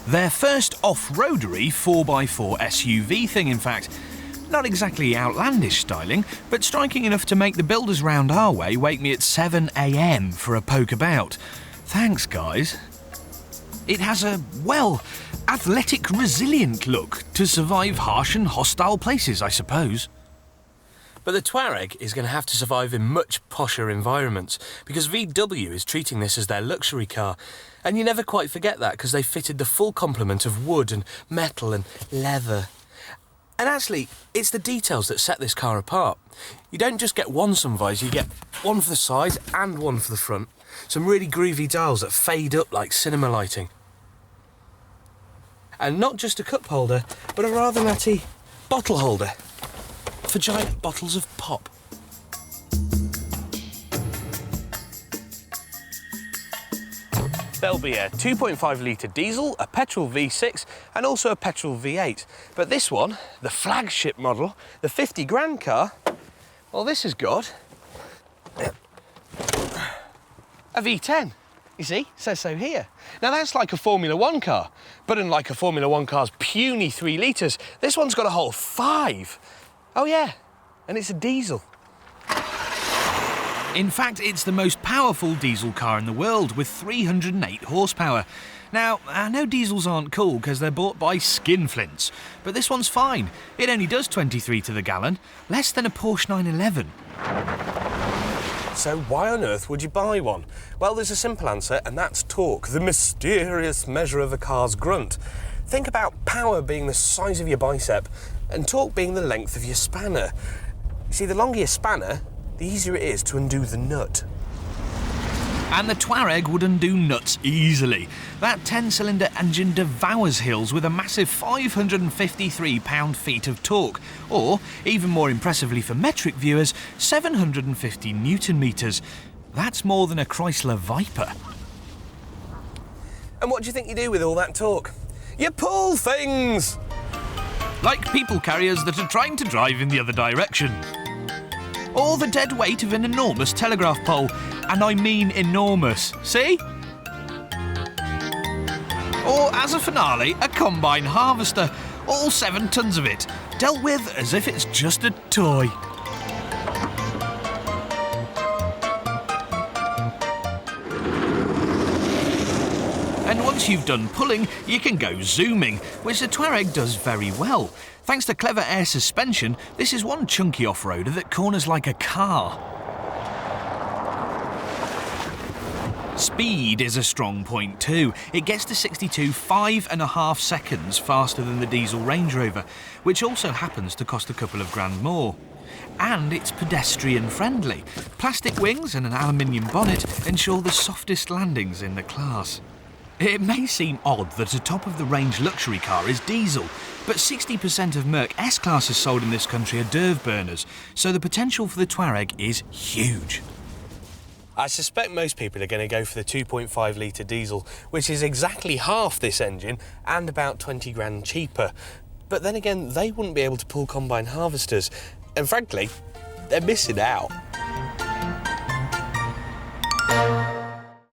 Their first off-roadery 4x4 SUV thing, in fact. Not exactly outlandish styling, but striking enough to make the builders round our way wake me at 7 AM for a poke about. Thanks, guys. It has a, well, athletic, resilient look to survive harsh and hostile places, I suppose. But the Touareg is going to have to survive in much posher environments because VW is treating this as their luxury car. And you never quite forget that because they fitted the full complement of wood and metal and leather. And actually, it's the details that set this car apart. You don't just get one sun visor, you get one for the sides and one for the front. Some really groovy dials that fade up like cinema lighting. And not just a cup holder, but a rather nutty bottle holder for giant bottles of pop. There'll be a 2.5 litre diesel, a petrol V6 and also a petrol V8. But this one, the flagship model, the 50 grand car, well, this has got a V10. You see, says so here. Now that's like a Formula 1 car, but unlike a Formula 1 car's puny 3 litres, this one's got a whole 5. Oh yeah, and it's a diesel. In fact, it's the most powerful diesel car in the world with 308 horsepower. Now, I know diesels aren't cool because they're bought by skinflints, but this one's fine. It only does 23 to the gallon, less than a Porsche 911. So why on earth would you buy one? Well, there's a simple answer, and that's torque, the mysterious measure of a car's grunt. Think about power being the size of your bicep and torque being the length of your spanner. See, the longer your spanner, the easier it is to undo the nut. And the Touareg would undo nuts easily. That 10-cylinder engine devours hills with a massive 553 pound-feet of torque, or, even more impressively for metric viewers, 750 newton-meters. That's more than a Chrysler Viper. And what do you think you do with all that torque? You pull things! Like people carriers that are trying to drive in the other direction. Or the dead weight of an enormous telegraph pole. And I mean enormous. See? Or, as a finale, a combine harvester. All 7 tons of it. Dealt with as if it's just a toy. And once you've done pulling, you can go zooming, which the Touareg does very well. Thanks to clever air suspension, this is one chunky off-roader that corners like a car. Speed is a strong point too. It gets to 62 5.5 seconds faster than the diesel Range Rover, which also happens to cost a couple of grand more. And it's pedestrian friendly. Plastic wings and an aluminium bonnet ensure the softest landings in the class. It may seem odd that a top-of-the-range luxury car is diesel, but 60% of Merc S-classes sold in this country are DERV burners, so the potential for the Touareg is huge. I suspect most people are going to go for the 2.5 litre diesel, which is exactly half this engine and about 20 grand cheaper. But then again, they wouldn't be able to pull combine harvesters, and frankly, they're missing out.